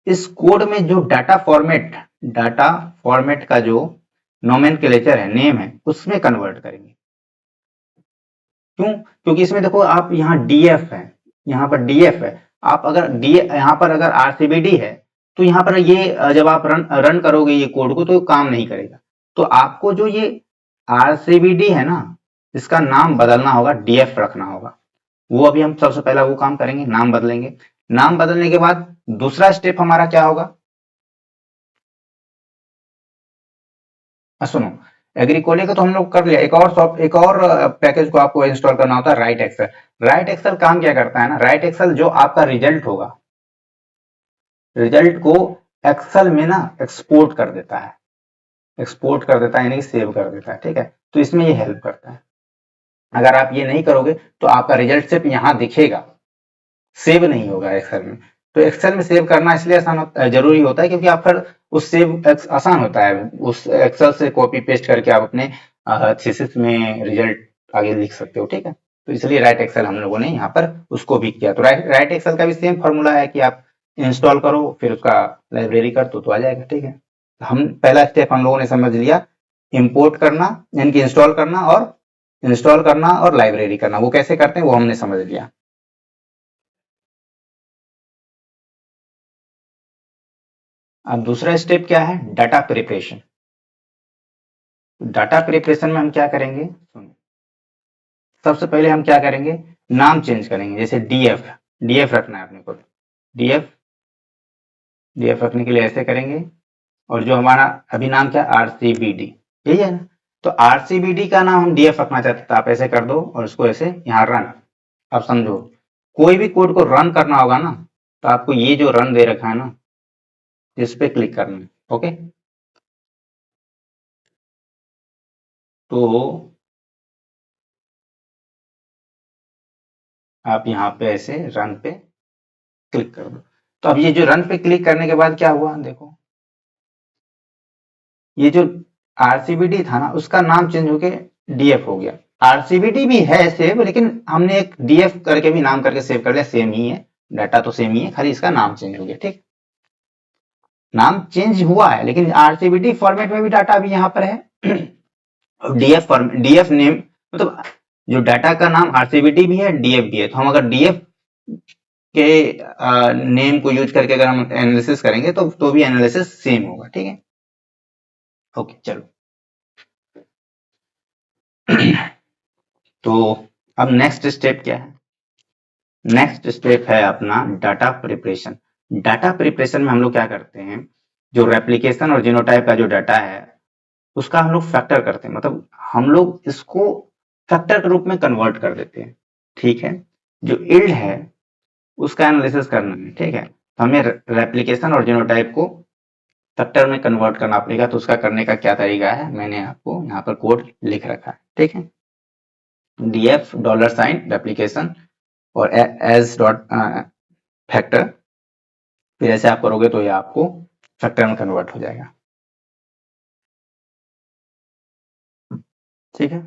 इस कोड में जो डाटा फॉर्मेट का जो नोमेनक्लेचर है, नेम है, उसमें कन्वर्ट करेंगे। क्यों? क्योंकि इसमें देखो आप यहाँ डीएफ है, यहाँ पर डीएफ है, आप अगर डी यहाँ पर अगर आरसीबीडी है तो यहाँ पर ये जब आप रन करोगे ये कोड को तो काम नहीं करेगा। तो आपको जो ये आरसीबीडी है ना, इसका नाम बदलना होगा, डीएफ रखना होगा। वो अभी हम सबसे पहला वो काम करेंगे, नाम बदलेंगे। नाम बदलने के बाद दूसरा स्टेप हमारा क्या होगा? सुनो, एग्रीकोले का तो हम लोग कर लिया। एक और पैकेज को आपको इंस्टॉल करना होता है, राइट एक्सेल। राइट एक्सेल काम क्या करता है ना, राइट एक्सेल जो आपका रिजल्ट होगा, रिजल्ट को एक्सेल में ना एक्सपोर्ट कर देता है, एक्सपोर्ट कर देता है यानी कि सेव कर देता है। ठीक है, तो इसमें ये हेल्प करता है। अगर आप ये नहीं करोगे तो आपका रिजल्ट सिर्फ यहाँ दिखेगा, सेव नहीं होगा एक्सेल में। तो एक्सेल में सेव करना इसलिए जरूरी होता है क्योंकि आप फिर उस आसान होता है, उस एक्सेल से कॉपी पेस्ट करके आप अपने थीसिस में रिजल्ट आगे लिख सकते हो। ठीक है, तो इसलिए राइट एक्सेल हम लोगों ने यहाँ पर उसको भी किया। तो राइट एक्सेल का भी सेम फॉर्मूला है कि आप इंस्टॉल करो फिर उसका लाइब्रेरी कर तो आ जाएगा। ठीक है, हम पहला स्टेप हम लोगों ने समझ लिया, इंपोर्ट करना यानी कि इंस्टॉल करना और लाइब्रेरी करना। वो कैसे करते हैं वो हमने समझ लिया। अब दूसरा स्टेप क्या है? Data preparation. डाटा प्रिपरेशन में हम क्या करेंगे? सुनो, सबसे पहले हम क्या करेंगे, नाम चेंज करेंगे। जैसे डीएफ, डीएफ रखना है अपने को, डीएफ, डीएफ रखने के लिए ऐसे करेंगे। और जो हमारा अभी नाम क्या, आरसीबीडी, यही है ना। तो आरसीबीडी का नाम हम डीएफ रखना चाहते थे, आप ऐसे कर दो और उसको ऐसे यहाँ रन। अब समझो, कोई भी कोड को रन करना होगा ना, तो आपको ये जो रन दे रखा है ना, इस पे क्लिक करना है। ओके, तो आप यहाँ पे ऐसे रन पे क्लिक कर दो। तो अब ये जो रन पे क्लिक करने के बाद क्या हुआ देखो, ये जो आरसीबीडी था ना उसका नाम चेंज होके डीएफ हो गया। आरसीबीडी भी है सेव, लेकिन हमने एक डीएफ करके भी नाम करके सेव कर लिया, सेम ही है, डाटा तो सेम ही है, खाली इसका नाम चेंज हो गया। ठीक, नाम चेंज हुआ है लेकिन आरसीबीडी फॉर्मेट में भी डाटा अभी यहाँ पर है। डीएफ नेम मतलब जो डाटा का नाम आरसीबीडी भी है, डीएफ भी है। तो हम अगर डीएफ के नेम को यूज करके अगर हम एनालिसिस करेंगे तो भी एनालिसिस सेम होगा। ठीक है, ओके चलो। तो अब नेक्स्ट स्टेप क्या है? नेक्स्ट स्टेप है अपना डाटा प्रिपरेशन। डाटा प्रिपरेशन में हम लोग क्या करते हैं, जो रेप्लिकेशन और जीनोटाइप का जो डाटा है उसका हम लोग फैक्टर करते हैं, मतलब हम लोग इसको फैक्टर के रूप में कन्वर्ट कर देते हैं। ठीक है, जो इल्ड है उसका एनालिसिस करना है। ठीक है, तो हमें रेप्लिकेशन और जीनोटाइप को फैक्टर में कन्वर्ट करना पड़ेगा। तो उसका करने का क्या तरीका है, मैंने आपको यहाँ पर कोड लिख रखा है। ठीक है, डीएफ डॉलर साइन रेप्लिकेशन और एज डॉट फैक्टर, फिर ऐसे आप करोगे तो ये आपको फैक्टर में कन्वर्ट हो जाएगा। ठीक है,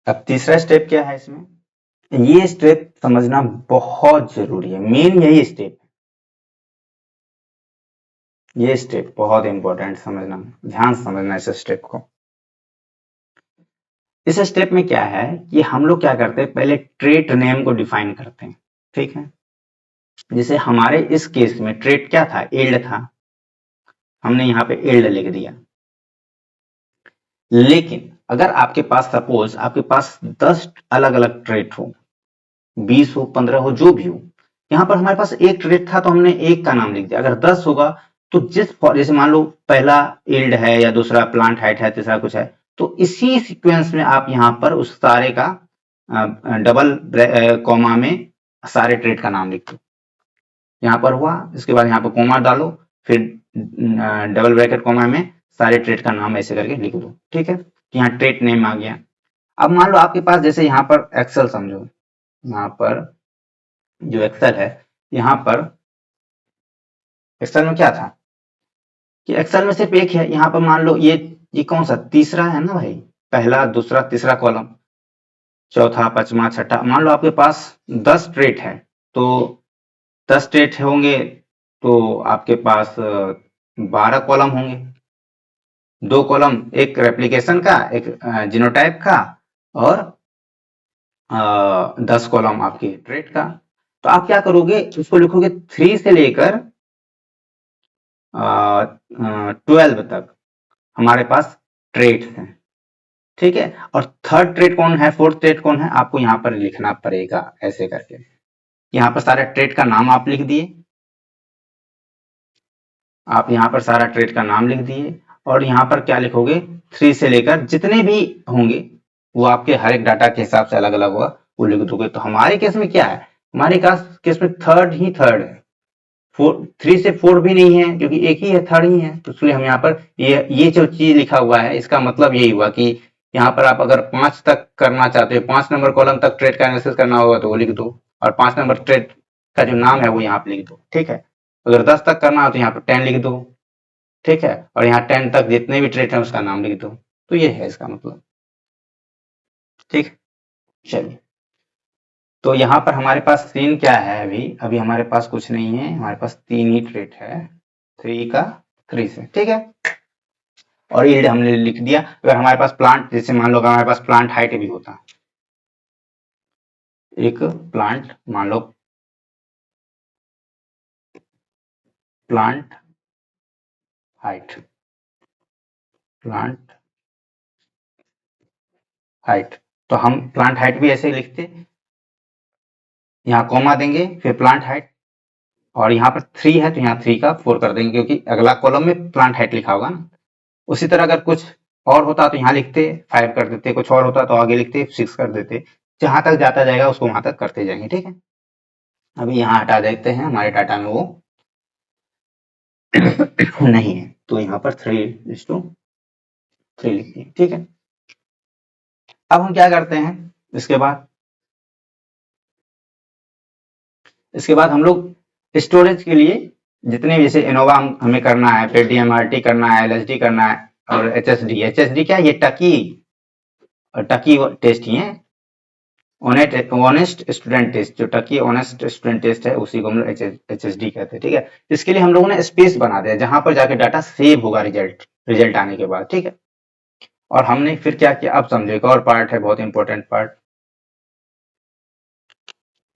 अब तीसरा स्टेप क्या है इसमें, ये स्टेप समझना बहुत जरूरी है, मेन यही स्टेप, ये स्टेप बहुत इंपॉर्टेंट समझना, ध्यान से समझना इस स्टेप को। इस स्टेप में क्या है कि हम लोग क्या करते हैं, पहले ट्रेट नेम को डिफाइन करते हैं। ठीक है, जैसे हमारे इस केस में ट्रेट क्या था, एल्ड था, हमने यहाँ पे एल्ड लिख दिया। लेकिन अगर आपके पास सपोज आपके पास 10 अलग अलग ट्रेट हो, 20 हो, 15 हो, जो भी हो, यहाँ पर हमारे पास एक ट्रेट था तो हमने एक का नाम लिख दिया। अगर 10 होगा तो जैसे मान लो पहला यील्ड है या दूसरा प्लांट हाइट है, तीसरा कुछ है, तो इसी सीक्वेंस में आप यहाँ पर उस सारे का डबल कॉमा में सारे ट्रेट का नाम लिख दो। यहाँ पर हुआ, इसके बाद यहाँ पर कॉमा डालो, फिर डबल ब्रैकेट कॉमा में सारे ट्रेट का नाम ऐसे करके लिख दो। ठीक है, यहाँ ट्रेट नेम आ गया। अब मान लो आपके पास जैसे यहाँ पर एक्सेल समझो, यहाँ पर जो एक्सेल है, यहाँ पर एक्सेल में क्या था कि एक्सेल में सिर्फ एक है। यहाँ पर मान लो ये कौन सा, तीसरा है ना भाई, पहला दूसरा तीसरा कॉलम। चौथा, पांचवा, छठा, मान लो आपके पास 10 ट्रेट है, तो 10 ट्रेट होंगे तो आपके पास 12 कॉलम होंगे। 2 कॉलम एक रेप्लिकेशन का, एक जीनोटाइप का, और 10 कॉलम आपके ट्रेट का। तो आप क्या करोगे, उसको लिखोगे 3 से लेकर 12 तक हमारे पास ट्रेड्स हैं, ठीक है। और थर्ड ट्रेड कौन है, फोर्थ ट्रेड कौन है, आपको यहाँ पर लिखना पड़ेगा ऐसे करके। यहाँ पर सारे ट्रेड का नाम आप लिख दिए, आप यहाँ पर सारा ट्रेड का नाम लिख दिए, और यहाँ पर क्या लिखोगे, 3 से लेकर जितने भी होंगे वो आपके हर एक डाटा के हिसाब से अलग अलग होगा, वो लिख दोगे। तो हमारे केस में क्या है, हमारे केस में थर्ड ही थर्ड है, 3 से 4 भी नहीं है, क्योंकि एक ही है, थर्ड ही है। तो इसलिए हम यहाँ पर ये जो चीज लिखा हुआ है, इसका मतलब यही हुआ कि यहाँ पर आप अगर 5 तक करना चाहते हो, 5 नंबर कॉलम तक ट्रेड का एनालिसिस करना होगा तो वो लिख दो, और 5 नंबर ट्रेड का जो नाम है वो यहाँ पे लिख दो, ठीक है। अगर 10 तक करना हो तो यहाँ पर 10 लिख दो, ठीक है, और यहाँ 10 तक जितने भी ट्रेड है उसका नाम लिख दो। तो ये है इसका मतलब, ठीक। चलिए, तो यहाँ पर हमारे पास सीन क्या है, अभी अभी हमारे पास कुछ नहीं है, हमारे पास 3 ही ट्रेड है, 3 का 3 से, ठीक है। और यील्ड हमने लिख दिया। अगर हमारे पास प्लांट, जैसे मान लो अगर हमारे पास प्लांट हाइट भी होता, एक प्लांट मान लो, प्लांट हाइट, प्लांट हाइट, तो हम प्लांट हाइट भी ऐसे ही लिखते, यहाँ कॉमा देंगे, फिर प्लांट हाइट, और यहाँ पर 3 है तो यहाँ 3 का 4 कर देंगे, क्योंकि अगला कॉलम में प्लांट हाइट लिखा होगा ना। उसी तरह अगर कुछ और होता तो यहाँ लिखते 5 कर देते, कुछ और होता तो आगे लिखते 6 कर देते, जहां तक जाता जाएगा उसको वहां तक करते जाएंगे, ठीक है। अभी यहाँ हटा देते हैं, हमारे डाटा में वो नहीं है, तो यहाँ पर 3:3 लिख दिए, ठीक है। अब हम क्या करते हैं, इसके बाद हम लोग स्टोरेज के लिए जितने भी, जैसे इनोवा हमें करना है, फिर डीएमआरटी करना है, एलएसडी करना है, और एचएसडी क्या है, ये टकी टकी टेस्ट ही है, ऑनेस्ट स्टूडेंट टेस्ट, जो टकी ऑनेस्ट स्टूडेंट टेस्ट है उसी को हम लोग एचएसडी कहते हैं, ठीक है। इसके लिए हम लोगों ने स्पेस बना दिया जहां पर जाके डाटा सेव होगा, रिजल्ट आने के बाद, ठीक है। और हमने फिर क्या किया, अब समझो, एक और पार्ट है बहुत इंपॉर्टेंट पार्ट।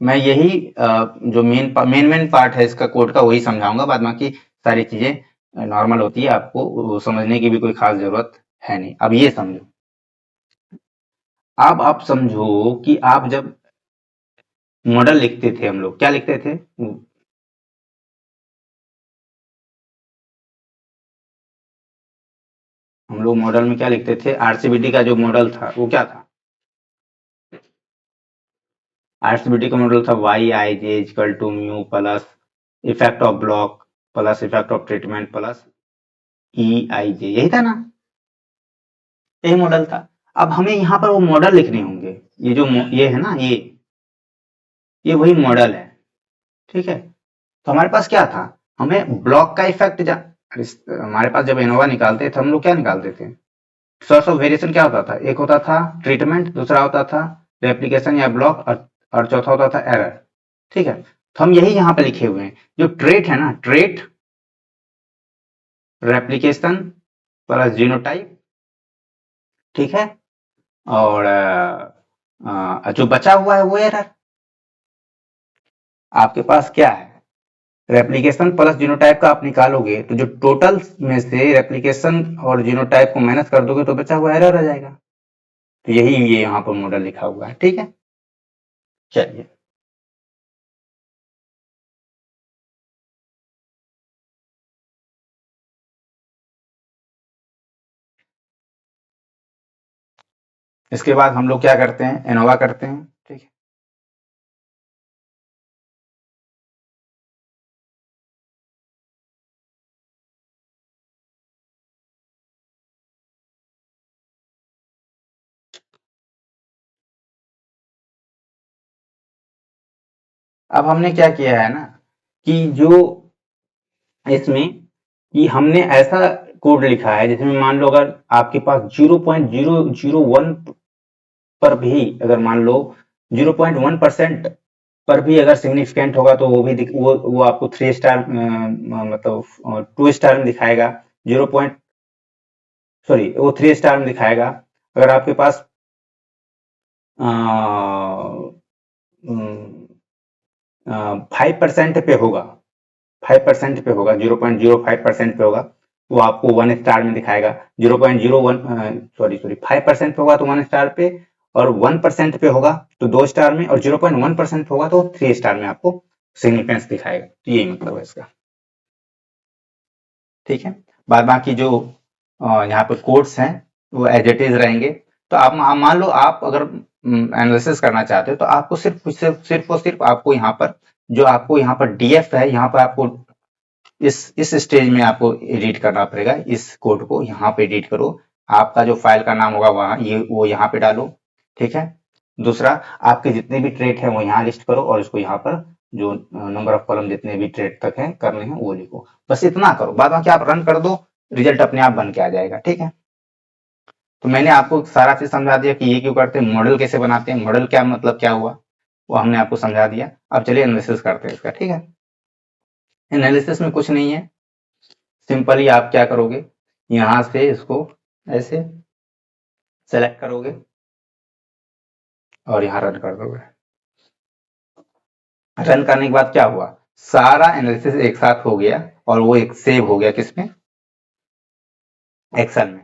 मैं यही जो मेन पार्ट है इसका कोड का वही समझाऊंगा, बाद बाकी सारी चीजें नॉर्मल होती है, आपको वो समझने की भी कोई खास जरूरत है नहीं। अब ये समझो, अब आप समझो कि आप जब मॉडल लिखते थे, हम लोग क्या लिखते थे, हम लोग मॉडल में क्या लिखते थे, आरसीबीटी का जो मॉडल था वो क्या था, आरसीबीटी का मॉडल था Y I J equal to mu plus effect of block plus effect of treatment plus E I J, यही था ना, यही मॉडल था। अब हमें यहाँ पर वो मॉडल लिखने होंगे, ये जो ये है ना, ये वही मॉडल है, ठीक है। तो हमारे पास क्या था, हमें ब्लॉक का इफेक्ट हमारे पास जब इनोवा निकालते थे हम लोग क्या निकालते थे, सोर्स ऑफ वेरिएशन क्या होता था, एक होता था ट्रीटमेंट, दूसरा होता था रेप्लिकेशन या ब्लॉक, और चौथा होता था एरर, ठीक है। तो हम यही यहाँ पे लिखे हुए हैं, जो ट्रेट है ना, ट्रेट रेप्लिकेशन प्लस जीनोटाइप, ठीक है, और जो बचा हुआ है वो एरर। आपके पास क्या है, रेप्लिकेशन प्लस जीनोटाइप का आप निकालोगे तो जो टोटल में से रेप्लिकेशन और जीनोटाइप को माइनस कर दोगे तो बचा हुआ एरर आ जाएगा। तो यही ये यहाँ पर मॉडल लिखा हुआ है, ठीक है। चलिए, इसके बाद हम लोग क्या करते हैं, एनोवा करते हैं, ठीक है। अब हमने क्या किया है ना, कि जो इसमें कि हमने ऐसा कोड लिखा है जिसमें मान लो अगर आपके पास 0.001 पर भी अगर मान लो 0.1% पर भी अगर सिग्निफिकेंट होगा तो वो भी वो आपको 3 स्टार मतलब 2 स्टार में दिखाएगा। 0 पॉइंट सॉरी वो 3 स्टार में दिखाएगा। अगर आपके पास 5% पे होगा, 5% पे होगा, 0.05% पे होगा, वो आपको 1 स्टार में दिखाएगा। 0.01 सॉरी 5% पे होगा तो 1 स्टार पे, और 1% पे होगा तो 2 स्टार में, और 0.1% होगा तो 3 स्टार में आपको सिग्निफिकेंस दिखाएगा। तो यही मतलब है इसका। ठीक है, बाद बाकी जो यहाँ पे कोड्स हैं वो एज इट इज रहेंगे। तो आप मान लो आप अगर एनालिसिस करना चाहते हो तो आपको सिर्फ और सिर्फ आपको यहाँ पर जो आपको यहाँ पर डीएफ है, यहाँ पर आपको इस स्टेज में आपको एडिट करना पड़ेगा। इस कोड को यहाँ पे एडिट करो, आपका जो फाइल का नाम होगा वहां वो यहाँ पे डालो। ठीक है, दूसरा आपके जितने भी ट्रेड है वो यहाँ लिस्ट करो, और इसको यहाँ पर जो नंबर ऑफ कॉलम जितने भी ट्रेड तक है करने हैं वो लिखो। बस इतना करो, बाद बाकी आप रन कर दो, रिजल्ट अपने आप बन के आ जाएगा। ठीक है, तो मैंने आपको सारा चीज समझा दिया कि ये क्यों करते हैं, मॉडल कैसे बनाते हैं, मॉडल क्या मतलब क्या हुआ वो हमने आपको समझा दिया। अब चलिए एनालिसिस करते हैं इसका। ठीक है, एनालिसिस में कुछ नहीं है, सिंपली आप क्या करोगे, यहां से इसको ऐसे सेलेक्ट करोगे और यहाँ रन कर दोगे। रन करने के बाद क्या हुआ, सारा एनालिसिस एक साथ हो गया और वो एक सेव हो गया किसमें, एक्सेल में।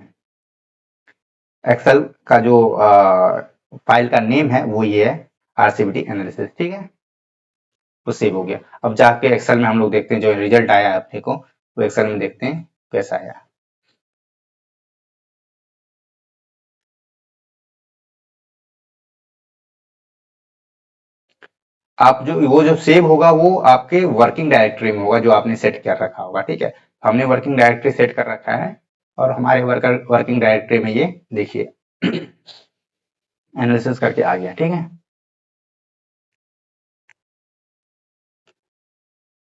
एक्सेल का जो फाइल का नेम है वो ये है, आरसीबीटी एनालिसिस। ठीक है, वो सेव हो गया। अब जाके एक्सेल में हम लोग देखते हैं जो रिजल्ट आया अपने को, वो एक्सेल में देखते हैं कैसा आया। आप जो वो जो सेव होगा वो आपके वर्किंग डायरेक्टरी में होगा जो आपने सेट कर रखा होगा। ठीक है, हमने वर्किंग डायरेक्टरी सेट कर रखा है और हमारे वर्किंग डायरेक्टरी में ये देखिए एनालिसिस करके आ गया। ठीक है,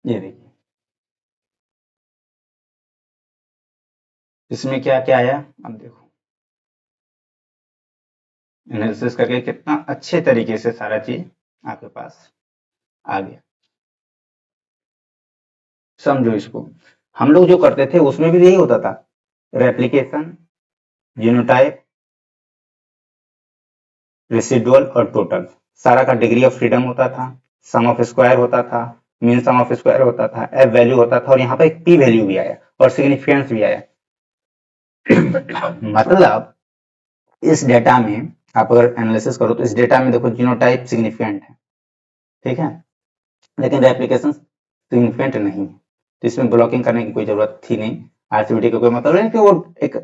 ये देखिए इसमें क्या क्या आया, अब देखो एनालिसिस करके कितना अच्छे तरीके से सारा चीज आपके पास आ गया। समझो इसको, हम लोग जो करते थे उसमें भी यही होता था, रेप्लिकेशन, जीनोटाइप, रेसिडुअल और टोटल, सारा का डिग्री ऑफ फ्रीडम होता था, सम ऑफ स्क्वायर होता था, मीन सम ऑफ स्क्वायर होता था, एफ वैल्यू होता था, और यहाँ पर एक पी वैल्यू भी आया और सिग्निफिकेंस भी आया। मतलब इस डेटा में आप अगर एनालिसिस करो तो इस डेटा में देखो जीनोटाइप सिग्निफिकेंट है। ठीक है, लेकिन रेप्लिकेशन सिग्निफिकेंट नहीं है, तो इसमें ब्लॉकिंग करने की कोई जरूरत थी नहीं। आरसीबीटी का कोई मतलब नहीं कि वो एक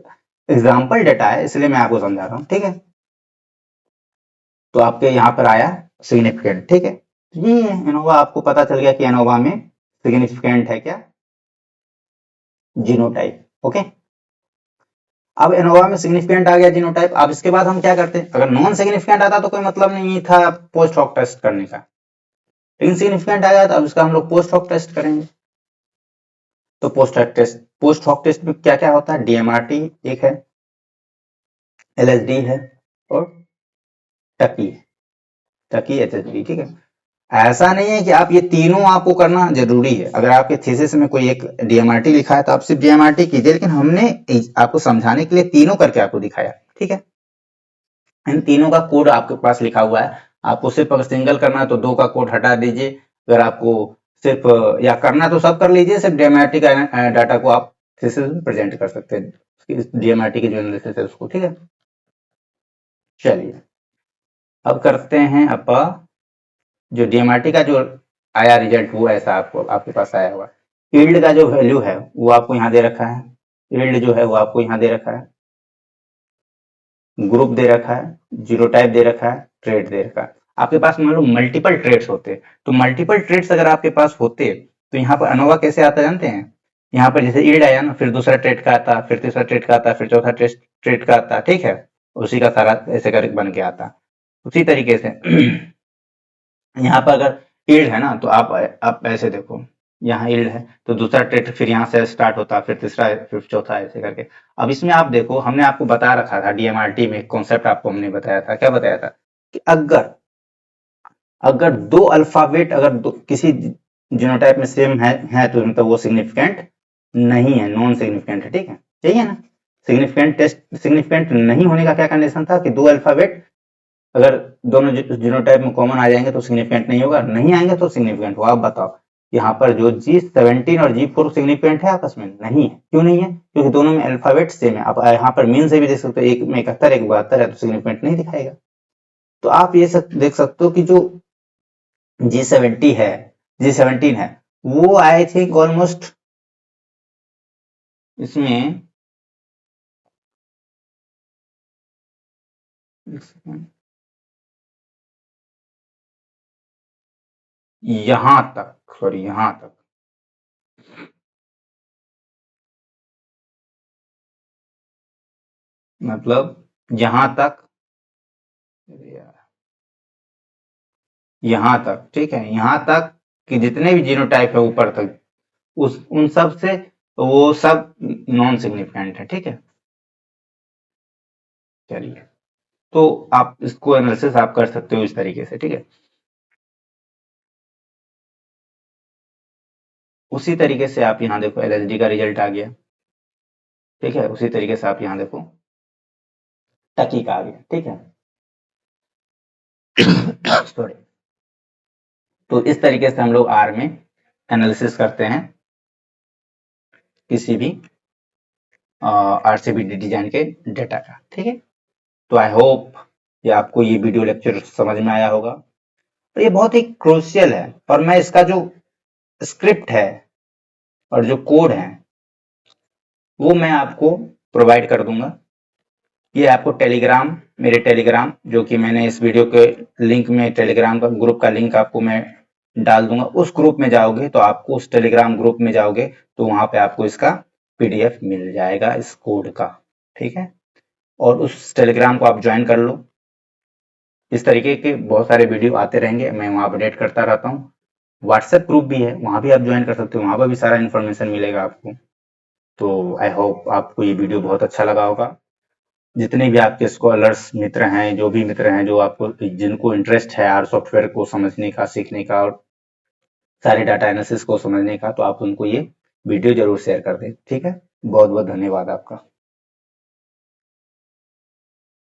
एग्जाम्पल डेटा है, इसलिए मैं आपको समझा रहा हूँ। ठीक है, तो आपके यहाँ पर आया सिग्निफिकेंट। ठीक है, ये एनोवा आपको पता चल गया कि एनोवा में सिग्निफिकेंट है क्या, जीनोटाइप। ओके, अब एनोवा में सिग्निफिकेंट आ गया जीनोटाइप। अब इसके बाद हम क्या करते हैं, अगर नॉन सिग्निफिकेंट आता तो कोई मतलब नहीं था पोस्ट हॉक टेस्ट करने का, लेकिन सिग्निफिकेंट आया तो अब इसका हम लोग पोस्ट हॉक टेस्ट करेंगे। तो पोस्ट हॉक टेस्ट में क्या क्या होता है, डीएमआरटी एक है, एलएसडी है, और टकी टकी एचएसडी। ठीक है, ऐसा नहीं है कि आप ये तीनों आपको करना जरूरी है। अगर आपके थीसिस में कोई एक डीएमआरटी लिखा है तो आप सिर्फ डीएमआरटी कीजिए, लेकिन हमने आपको समझाने के लिए तीनों करके आपको दिखाया। ठीक है, इन तीनों का कोड आपके पास लिखा हुआ है, आपको सिर्फ अगर सिंगल करना है तो दो का कोड हटा दीजिए। अगर आपको सिर्फ या करना है तो सब कर लीजिए, सिर्फ डीएमआरटी का डाटा को आप थीसिस में प्रेजेंट कर सकते हैं, डीएमआरटी की जो एनालिसिस है उसको। ठीक है, चलिए अब करते हैं अपा जो डीएमआरटी का जो आया रिजल्ट वो ऐसा आपको आपके पास आया हुआ। यील्ड का जो वैल्यू है वो आपको यहाँ दे रखा है, यील्ड जो है वो आपको यहाँ दे रखा है, ग्रुप दे रखा है, जीरो टाइप दे रखा है, ट्रेड दे रखा है। आपके पास मान लो मल्टीपल ट्रेड्स होते, तो मल्टीपल ट्रेड्स अगर आपके पास होते तो यहाँ पर अनोवा कैसे आता जानते हैं, यहाँ पर जैसे यील्ड आया ना, फिर दूसरा ट्रेड का आता, फिर तीसरा ट्रेड का आता, फिर चौथा ट्रेड का आता। ठीक है, उसी का सारा ऐसे कर बन के आता। उसी तरीके से यहाँ पर अगर यील्ड है ना तो आप ऐसे देखो, यहाँ यील्ड है, तो दूसरा ट्रेड फिर यहाँ से स्टार्ट होता है, फिर तीसरा, फिर चौथा, ऐसे करके। अब इसमें आप देखो, हमने आपको बता रखा था डीएमआरटी में, कॉन्सेप्ट आपको हमने बताया था, क्या बताया था कि अगर अगर दो अल्फाबेट अगर किसी जीनोटाइप में सेम है तो मतलब वो सिग्निफिकेंट नहीं है, नॉन सिग्निफिकेंट है, ठीक है, यही है ना। सिग्निफिकेंट नहीं होने का क्या कंडीशन था कि दो अल्फाबेट अगर दोनों जीनोटाइप में कॉमन आ जाएंगे तो सिग्निफिकेंट नहीं होगा, नहीं आएंगे तो सिग्निफिकेंट होगा। आप बताओ, यहाँ पर जो G17 और G4 सिग्निफिकेंट है आपस में? नहीं है। क्यों नहीं है? क्योंकि दोनों में अल्फाबेट सेम है। आप यहाँ पर मीन से भी देख सकते हो, एक में 71, एक 72 है, तो सिग्निफिकेंट नहीं दिखाएगा। तो आप ये देख सकते हो कि जो G17 है, वो आई थिंक ऑलमोस्ट इसमें यहां तक, सॉरी यहां तक, मतलब यहां तक, यहां तक, ठीक है, यहां तक कि जितने भी जीनोटाइप है ऊपर तक, उस उन सब से वो सब नॉन सिग्निफिकेंट है, ठीक है। चलिए, तो आप इसको एनालिसिस आप कर सकते हो इस तरीके से, ठीक है। उसी तरीके से आप यहाँ देखो, एलएसडी का रिजल्ट आ गया, ठीक है। उसी तरीके से आप यहाँ देखो, टकी का आ गया, ठीक है। सॉरी। तो इस तरीके से हम लोग आर में एनालिसिस करते हैं किसी भी आरसीबी डिजाइन के डेटा का, ठीक है। तो आई होप कि आपको ये वीडियो लेक्चर समझ में आया होगा। तो ये बहुत ही क्रूशियल है, और मैं इसका जो स्क्रिप्ट है और जो कोड है वो मैं आपको प्रोवाइड कर दूंगा। ये आपको टेलीग्राम, मेरे टेलीग्राम, जो कि मैंने इस वीडियो के लिंक में टेलीग्राम का ग्रुप का लिंक आपको मैं डाल दूंगा। उस ग्रुप में जाओगे तो आपको, उस टेलीग्राम ग्रुप में जाओगे तो वहां पे आपको इसका पीडीएफ मिल जाएगा इस कोड का, ठीक है। और उस टेलीग्राम को आप ज्वाइन कर लो। इस तरीके के बहुत सारे वीडियो आते रहेंगे, मैं वहां अपडेट करता रहता हूँ। व्हाट्सएप ग्रुप भी है, वहां भी आप ज्वाइन कर सकते हो, वहां पर भी सारा इन्फॉर्मेशन मिलेगा आपको। तो आई होप आपको ये वीडियो बहुत अच्छा लगा होगा। जितने भी आपके स्कॉलर्स मित्र हैं, जो भी मित्र हैं, जो आपको, जिनको इंटरेस्ट है आर सॉफ्टवेयर को समझने का, सीखने का और सारे डाटा एनालिसिस को समझने का, तो आप उनको ये वीडियो जरूर शेयर कर दें, ठीक है। बहुत बहुत धन्यवाद आपका।